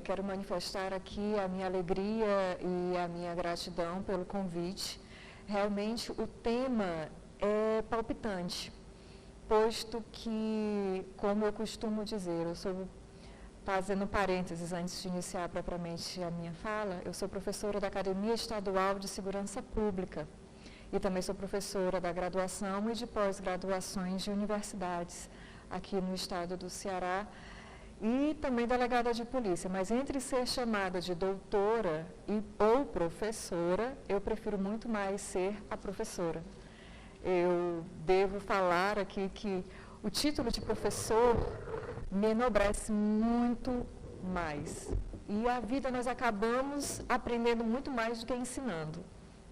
Quero manifestar aqui a minha alegria e a minha gratidão pelo convite. Realmente o tema é palpitante, posto que, como eu costumo dizer, eu sou, fazendo parênteses antes de iniciar propriamente a minha fala, eu sou professora da Academia Estadual de Segurança Pública e também sou professora da graduação e de pós-graduações de universidades aqui no estado do Ceará, e também delegada de polícia, mas entre ser chamada de doutora ou professora, eu prefiro muito mais ser a professora. Eu devo falar aqui que o título de professor me enobrece muito mais. E a vida nós acabamos aprendendo muito mais do que ensinando,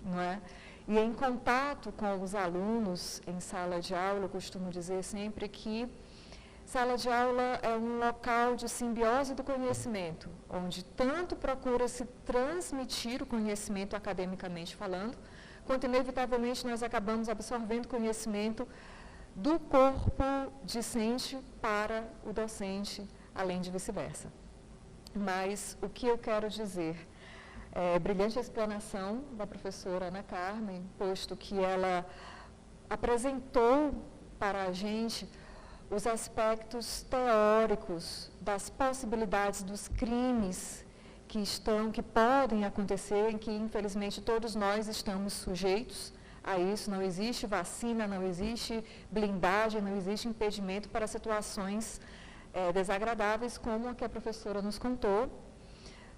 não é? E em contato com os alunos em sala de aula, eu costumo dizer sempre que sala de aula é um local de simbiose do conhecimento, onde tanto procura-se transmitir o conhecimento academicamente falando, quanto inevitavelmente nós acabamos absorvendo conhecimento do corpo discente para o docente, além de vice-versa. Mas o que eu quero dizer? Brilhante a explanação da professora Ana Carmen, posto que ela apresentou para a gente os aspectos teóricos das possibilidades dos crimes que podem acontecer, em que infelizmente todos nós estamos sujeitos a isso. Não existe vacina, não existe blindagem, não existe impedimento para situações desagradáveis como a que a professora nos contou,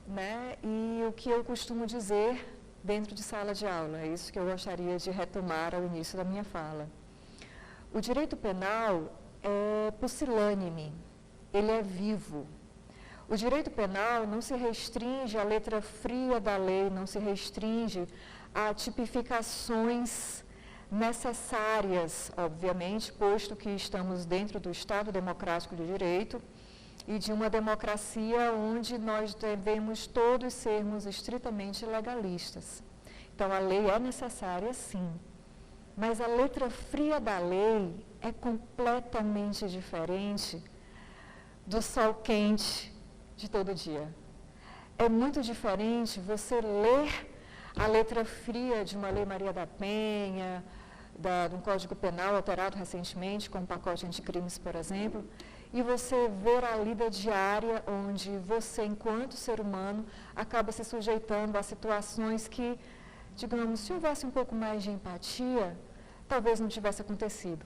né? E o que eu costumo dizer dentro de sala de aula, é isso que eu gostaria de retomar ao início da minha fala. O direito penal é pusilânime, ele é vivo. O direito penal não se restringe à letra fria da lei, não se restringe a tipificações necessárias, obviamente, posto que estamos dentro do Estado Democrático de Direito e de uma democracia onde nós devemos todos sermos estritamente legalistas. Então, a lei é necessária, sim, mas a letra fria da lei é completamente diferente do sol quente de todo dia. É muito diferente você ler a letra fria de uma Lei Maria da Penha, de um Código Penal alterado recentemente, com o pacote anticrimes, por exemplo, e você ver a lida diária onde você, enquanto ser humano, acaba se sujeitando a situações que, digamos, se houvesse um pouco mais de empatia, talvez não tivesse acontecido.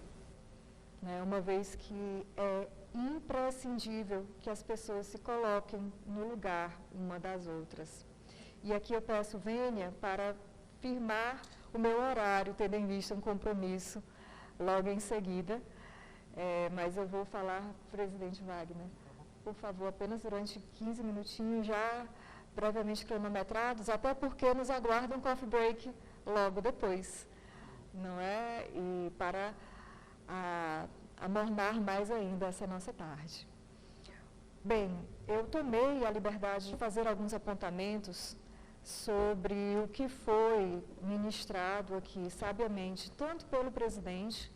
Uma vez que é imprescindível que as pessoas se coloquem no lugar uma das outras. E aqui eu peço vênia para firmar o meu horário, tendo em vista um compromisso logo em seguida, mas eu vou falar, presidente Wagner, por favor, apenas durante 15 minutinhos, já brevemente cronometrados, até porque nos aguarda um coffee break logo depois, não é? E para amornar mais ainda essa nossa tarde. Bem, eu tomei a liberdade de fazer alguns apontamentos sobre o que foi ministrado aqui, sabiamente, tanto pelo presidente,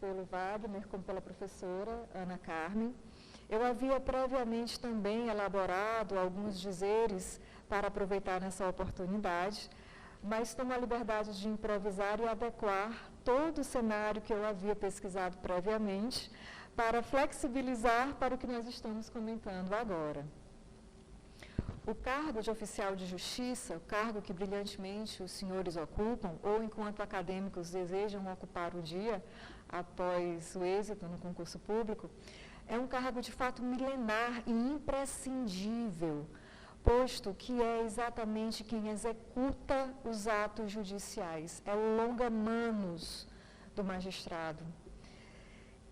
pelo Wagner, como pela professora Ana Carmen. Eu havia previamente também elaborado alguns dizeres para aproveitar nessa oportunidade, mas tomo a liberdade de improvisar e adequar todo o cenário que eu havia pesquisado previamente para flexibilizar para o que nós estamos comentando agora. O cargo de oficial de justiça, o cargo que brilhantemente os senhores ocupam, ou enquanto acadêmicos desejam ocupar o dia após o êxito no concurso público, é um cargo de fato milenar e imprescindível, posto que é exatamente quem executa os atos judiciais, é o longa-manos do magistrado.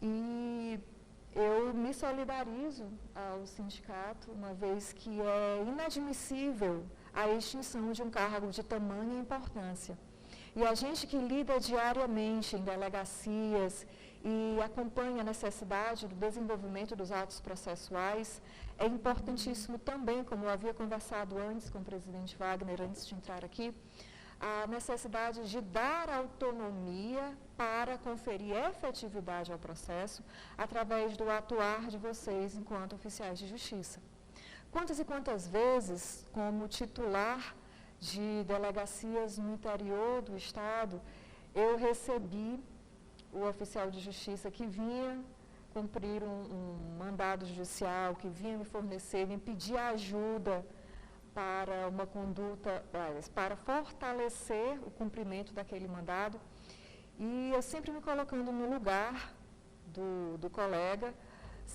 E eu me solidarizo ao sindicato, uma vez que é inadmissível a extinção de um cargo de tamanha importância. E a gente que lida diariamente em delegacias e acompanha a necessidade do desenvolvimento dos atos processuais, é importantíssimo também, como eu havia conversado antes com o presidente Wagner, antes de entrar aqui, a necessidade de dar autonomia para conferir efetividade ao processo através do atuar de vocês enquanto oficiais de justiça. quantas e quantas vezes, como titular de delegacias no interior do estado, eu recebi o oficial de justiça que vinha cumprir um mandado judicial, que vinha me fornecer, me pedir ajuda para uma conduta, para fortalecer o cumprimento daquele mandado. E eu sempre me colocando no lugar do colega,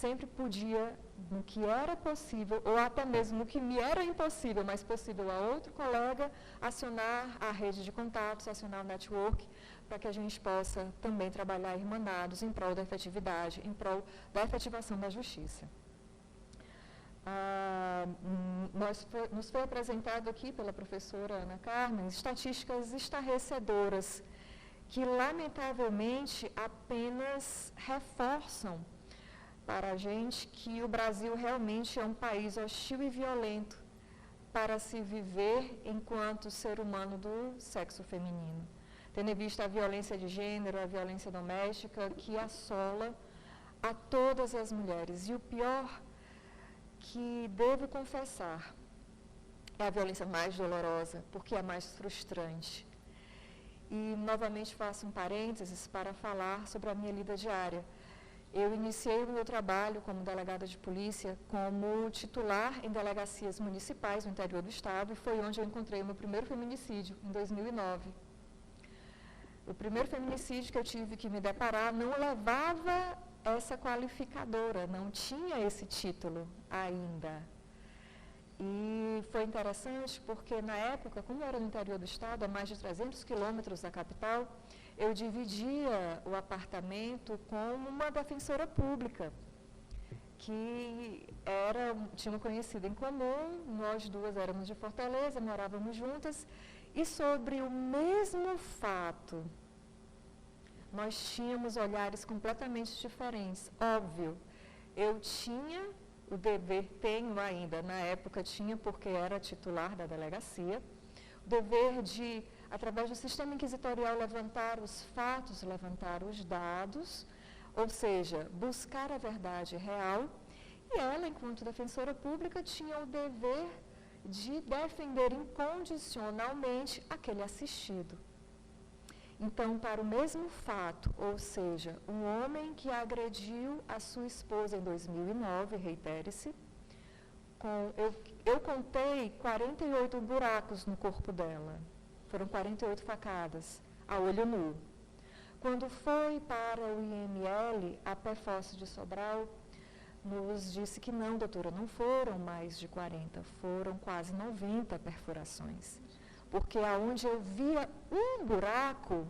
sempre podia, no que era possível, ou até mesmo no que me era impossível, mas possível a outro colega, acionar a rede de contatos, acionar o network, para que a gente possa também trabalhar irmanados em prol da efetividade, em prol da efetivação da justiça. Nos foi apresentado aqui pela professora Ana Carmen estatísticas estarrecedoras que, lamentavelmente, apenas reforçam para a gente que o Brasil realmente é um país hostil e violento para se viver enquanto ser humano do sexo feminino. Tendo em vista a violência de gênero, a violência doméstica que assola a todas as mulheres. E o pior, que devo confessar, é a violência mais dolorosa, porque é a mais frustrante. E, novamente, faço um parênteses para falar sobre a minha lida diária. Eu iniciei o meu trabalho como delegada de polícia como titular em delegacias municipais no interior do estado, e foi onde eu encontrei o meu primeiro feminicídio, em 2009. O primeiro feminicídio que eu tive que me deparar não levava essa qualificadora, não tinha esse título ainda. E foi interessante porque, na época, como eu era no interior do estado, a mais de 300 quilômetros da capital, eu dividia o apartamento com uma defensora pública, que tinha uma conhecida em comum, nós duas éramos de Fortaleza, morávamos juntas, e sobre o mesmo fato, nós tínhamos olhares completamente diferentes. Óbvio, eu tinha o dever, tenho ainda, na época tinha porque era titular da delegacia, o dever de, através do sistema inquisitorial, levantar os fatos, levantar os dados, ou seja, buscar a verdade real, e ela, enquanto defensora pública, tinha o dever de defender incondicionalmente aquele assistido. Então, para o mesmo fato, ou seja, um homem que agrediu a sua esposa em 2009, reitere-se, eu contei 48 buracos no corpo dela. Foram 48 facadas, a olho nu. Quando foi para o IML, a PFOS de Sobral nos disse que não, doutora, não foram mais de 40, foram quase 90 perfurações. Porque aonde eu via um buraco,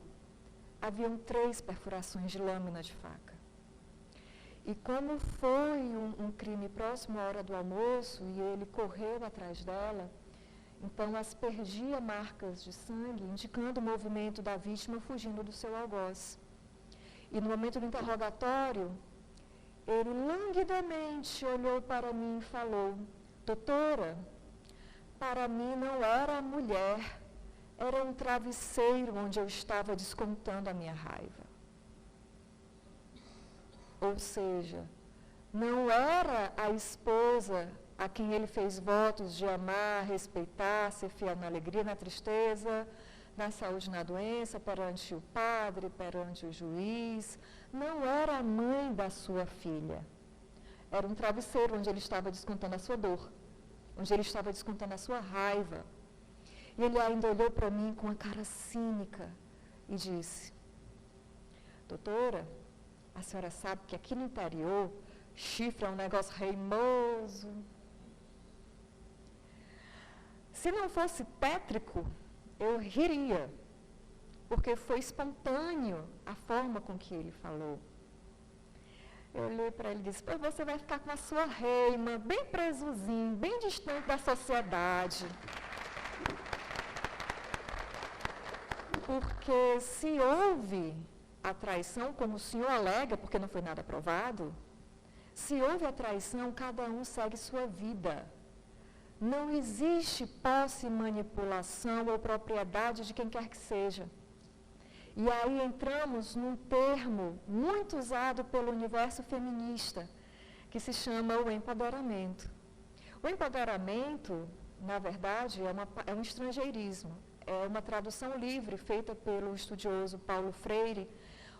haviam 3 perfurações de lâmina de faca. E como foi um crime próximo à hora do almoço, e ele correu atrás dela, então aspergia marcas de sangue, indicando o movimento da vítima fugindo do seu algoz. E no momento do interrogatório, ele languidamente olhou para mim e falou: doutora, para mim não era a mulher, era um travesseiro onde eu estava descontando a minha raiva. Ou seja, não era a esposa a quem ele fez votos de amar, respeitar, ser fiel na alegria, na tristeza, na saúde, na doença, perante o padre, perante o juiz. Não era a mãe da sua filha. Era um travesseiro onde ele estava descontando a sua dor, onde ele estava descontando a sua raiva. E ele ainda olhou para mim com uma cara cínica e disse: doutora, a senhora sabe que aqui no interior, chifre é um negócio reimoso. Se não fosse tétrico, eu riria, porque foi espontâneo a forma com que ele falou. Eu olhei para ele e disse: pois você vai ficar com a sua reima, bem presozinho, bem distante da sociedade. Porque se houve a traição, como o senhor alega, porque não foi nada provado, se houve a traição, cada um segue sua vida. Não existe posse, manipulação ou propriedade de quem quer que seja. E aí entramos num termo muito usado pelo universo feminista, que se chama o empoderamento. O empoderamento, na verdade, é um estrangeirismo, é uma tradução livre feita pelo estudioso Paulo Freire,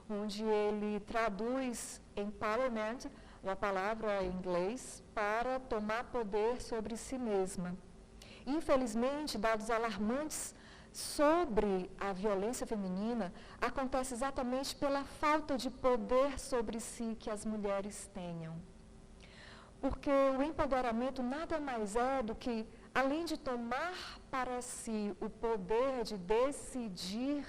onde ele traduz empowerment, uma palavra em inglês, para tomar poder sobre si mesma. Infelizmente, dados alarmantes sobre a violência feminina acontecem exatamente pela falta de poder sobre si que as mulheres tenham. Porque o empoderamento nada mais é do que, além de tomar para si o poder de decidir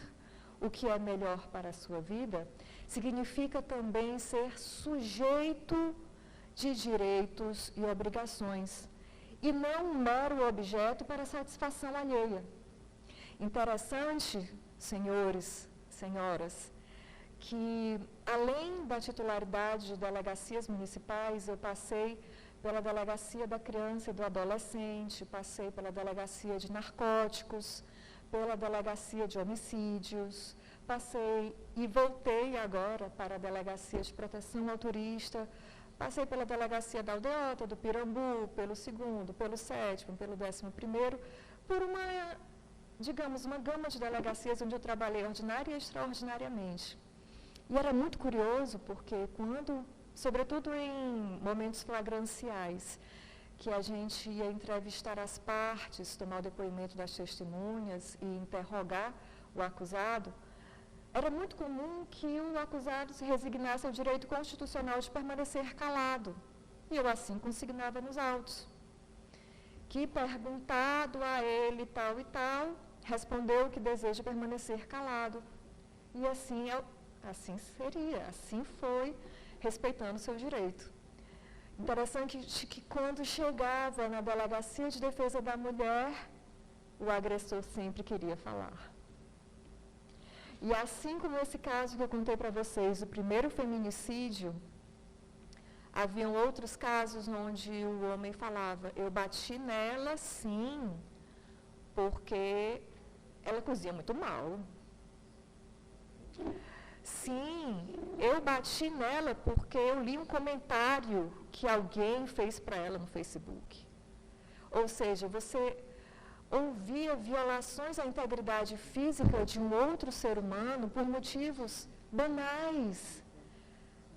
o que é melhor para a sua vida, significa também ser sujeito de direitos e obrigações, e não um mero objeto para satisfação alheia. Interessante, senhores, senhoras, que além da titularidade de delegacias municipais, eu passei pela delegacia da criança e do adolescente, passei pela delegacia de narcóticos, pela delegacia de homicídios, passei e voltei agora para a delegacia de proteção ao turista, passei pela delegacia da Aldeota, do Pirambu, pelo 2º, pelo 7º, pelo 11º, por uma, digamos, uma gama de delegacias onde eu trabalhei ordinária e extraordinariamente. E era muito curioso porque quando, sobretudo em momentos flagranciais, que a gente ia entrevistar as partes, tomar o depoimento das testemunhas e interrogar o acusado, era muito comum que o acusado se resignasse ao direito constitucional de permanecer calado. E eu assim consignava nos autos. Que perguntado a ele tal e tal, respondeu que deseja permanecer calado. E assim seria, assim foi, respeitando o seu direito. Interessante que quando chegava na delegacia de defesa da mulher, o agressor sempre queria falar. E assim como esse caso que eu contei para vocês, o primeiro feminicídio, haviam outros casos onde o homem falava, eu bati nela sim, porque ela cozinha muito mal. Sim, eu bati nela porque eu li um comentário que alguém fez para ela no Facebook. Ou seja, você ouvia violações à integridade física de um outro ser humano por motivos banais.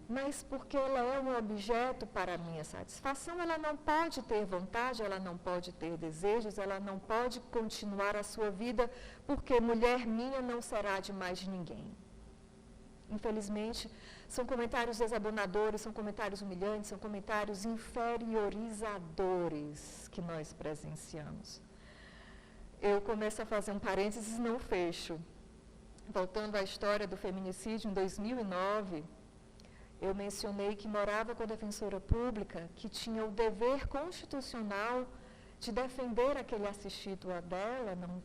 Mas porque ela é um objeto para a minha satisfação, ela não pode ter vontade, ela não pode ter desejos, ela não pode continuar a sua vida, porque mulher minha não será de mais de ninguém. Infelizmente, são comentários desabonadores, são comentários humilhantes, são comentários inferiorizadores que nós presenciamos. Eu começo a fazer um parênteses e não fecho. Voltando à história do feminicídio, em 2009, eu mencionei que morava com a defensora pública, que tinha o dever constitucional de defender aquele assistido a dela, não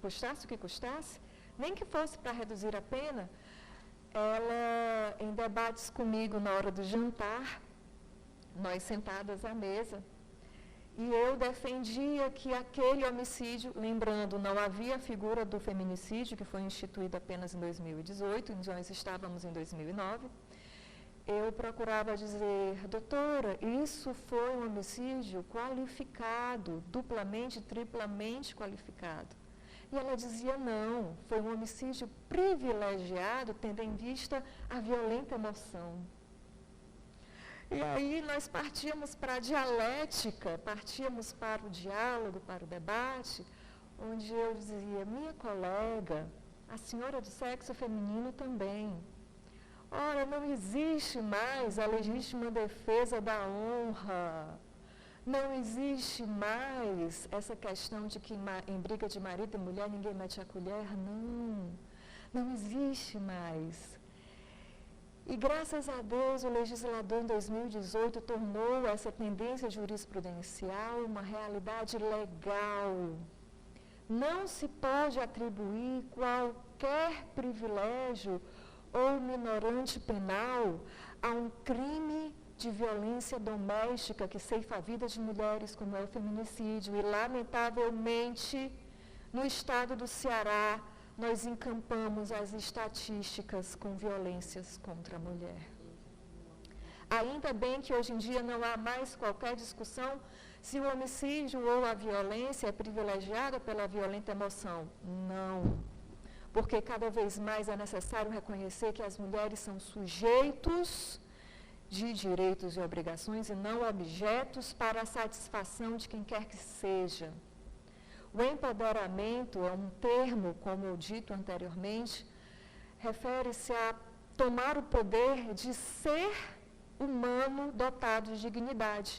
custasse o que custasse, nem que fosse para reduzir a pena. Ela, em debates comigo na hora do jantar, nós sentadas à mesa, e eu defendia que aquele homicídio, lembrando, não havia a figura do feminicídio, que foi instituída apenas em 2018, nós estávamos em 2009, eu procurava dizer, doutora, isso foi um homicídio qualificado, duplamente, triplamente qualificado. E ela dizia, não, foi um homicídio privilegiado, tendo em vista a violenta emoção. E aí nós partíamos para a dialética, partíamos para o diálogo, para o debate, onde eu dizia, minha colega, a senhora do sexo feminino também. Ora, não existe mais a legítima defesa da honra. Não existe mais essa questão de que em briga de marido e mulher ninguém mete a colher. Não existe mais. E graças a Deus o legislador em 2018 tornou essa tendência jurisprudencial uma realidade legal. Não se pode atribuir qualquer privilégio ou minorante penal a um crime de violência doméstica que ceifa a vida de mulheres, como é o feminicídio. E, lamentavelmente, no estado do Ceará, nós encampamos as estatísticas com violências contra a mulher. Ainda bem que hoje em dia não há mais qualquer discussão Se o homicídio ou a violência é privilegiada pela violenta emoção? Não. Porque cada vez mais é necessário reconhecer que as mulheres são sujeitos de direitos e obrigações e não objetos para a satisfação de quem quer que seja. O empoderamento é um termo, como eu dito anteriormente, refere-se a tomar o poder de ser humano dotado de dignidade.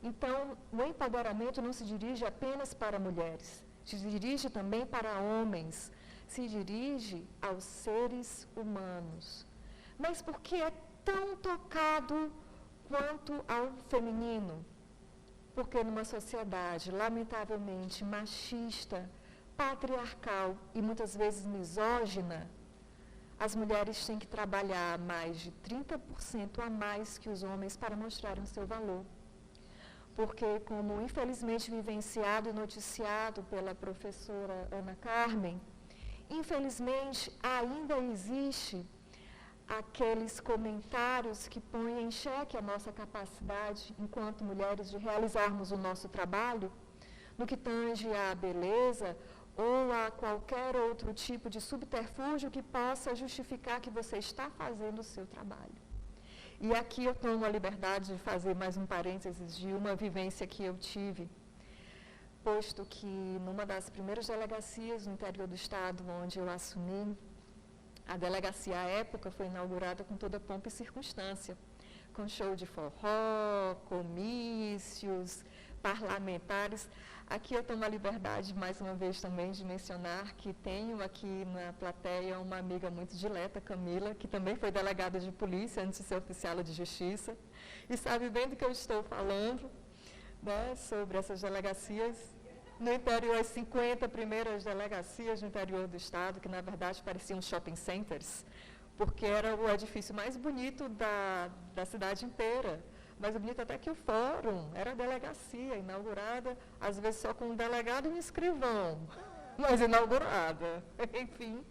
Então, o empoderamento não se dirige apenas para mulheres, se dirige também para homens, se dirige aos seres humanos. Mas por que é tão tocado quanto ao feminino? Porque numa sociedade, lamentavelmente, machista, patriarcal e muitas vezes misógina, as mulheres têm que trabalhar mais de 30% a mais que os homens para mostrarem o seu valor. Porque, como infelizmente vivenciado e noticiado pela professora Ana Carmen, infelizmente ainda existe aqueles comentários que põem em xeque a nossa capacidade, enquanto mulheres, de realizarmos o nosso trabalho, no que tange à beleza ou a qualquer outro tipo de subterfúgio que possa justificar que você está fazendo o seu trabalho. E aqui eu tomo a liberdade de fazer mais um parênteses de uma vivência que eu tive, posto que numa das primeiras delegacias no interior do estado onde eu assumi, a delegacia à época foi inaugurada com toda pompa e circunstância, com show de forró, comícios, parlamentares. Aqui eu tomo a liberdade, mais uma vez, também de mencionar que tenho aqui na plateia uma amiga muito dileta, Camila, que também foi delegada de polícia antes de ser oficial de justiça, e sabe bem do que eu estou falando, né, sobre essas delegacias. No interior, as 50 primeiras delegacias no interior do estado, que na verdade pareciam shopping centers, porque era o edifício mais bonito da cidade inteira. Mais bonito até que o fórum, era a delegacia inaugurada, às vezes só com um delegado e um escrivão, mas inaugurada, enfim.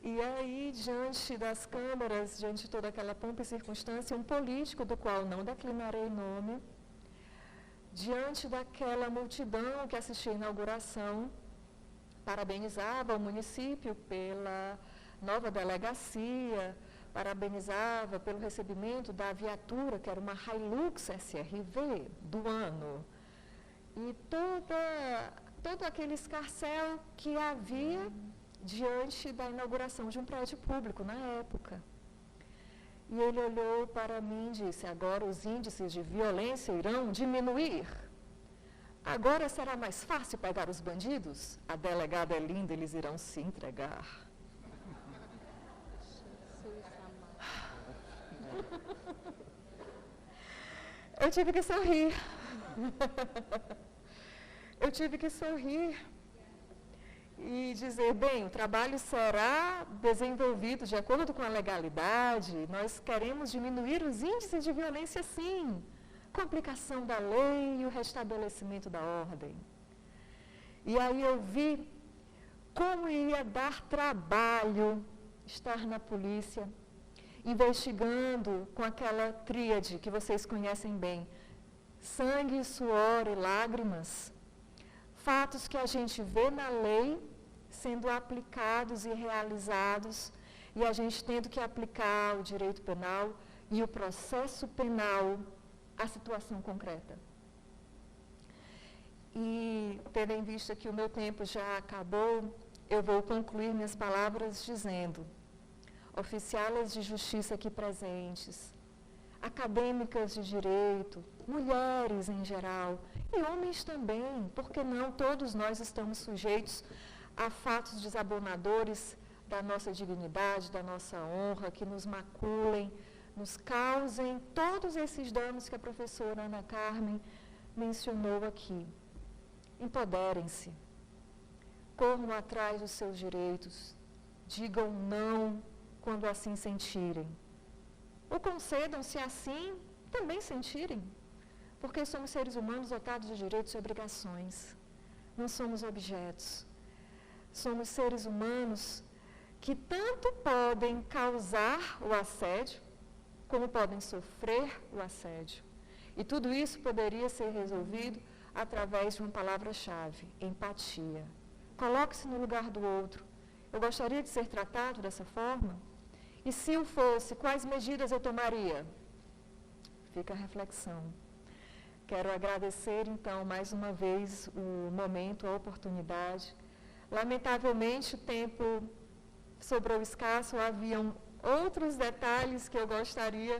E aí, diante das câmeras, diante de toda aquela pompa e circunstância, um político, do qual não declinarei nome, diante daquela multidão que assistia à inauguração, parabenizava o município pela nova delegacia, parabenizava pelo recebimento da viatura, que era uma Hilux SRV do ano, e todo aquele escarcéu que havia diante da inauguração de um prédio público na época. E ele olhou para mim e disse: agora os índices de violência irão diminuir. Agora será mais fácil pegar os bandidos? A delegada é linda, eles irão se entregar. Eu tive que sorrir. Eu tive que sorrir e dizer, bem, o trabalho será desenvolvido de acordo com a legalidade, nós queremos diminuir os índices de violência, sim, com a aplicação da lei e o restabelecimento da ordem. E aí eu vi como ia dar trabalho estar na polícia, investigando com aquela tríade que vocês conhecem bem, sangue, suor e lágrimas, fatos que a gente vê na lei sendo aplicados e realizados, e a gente tendo que aplicar o direito penal e o processo penal à situação concreta. E, tendo em vista que o meu tempo já acabou, eu vou concluir minhas palavras dizendo: oficiais de justiça aqui presentes, acadêmicas de direito, mulheres em geral, e homens também, porque não? Todos nós estamos sujeitos a fatos desabonadores da nossa dignidade, da nossa honra, que nos maculem, nos causem todos esses danos que a professora Ana Carmen mencionou aqui. Empoderem-se, corram atrás dos seus direitos, digam não quando assim sentirem, ou concedam se assim também sentirem, porque somos seres humanos dotados de direitos e obrigações, não somos objetos, somos seres humanos que tanto podem causar o assédio, como podem sofrer o assédio, e tudo isso poderia ser resolvido através de uma palavra-chave, empatia. Coloque-se no lugar do outro. Eu gostaria de ser tratado dessa forma? E se o fosse, quais medidas eu tomaria? Fica a reflexão. Quero agradecer, então, mais uma vez o momento, a oportunidade. Lamentavelmente, o tempo sobrou escasso, haviam outros detalhes que eu gostaria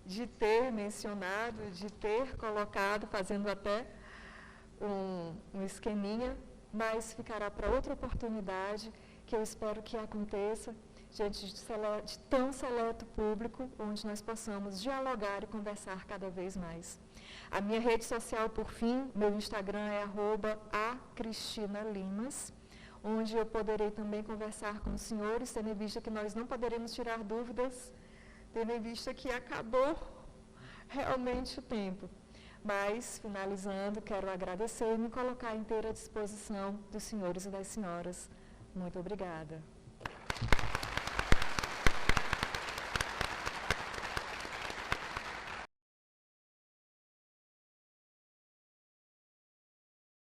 de ter mencionado, de ter colocado, fazendo até um esqueminha, mas ficará para outra oportunidade, que eu espero que aconteça diante de tão seleto público, onde nós possamos dialogar e conversar cada vez mais. A minha rede social, por fim, meu Instagram é @acristinalimas, onde eu poderei também conversar com os senhores, tendo em vista que nós não poderemos tirar dúvidas, tendo em vista que acabou realmente o tempo. Mas, finalizando, quero agradecer e me colocar inteira à disposição dos senhores e das senhoras. Muito obrigada.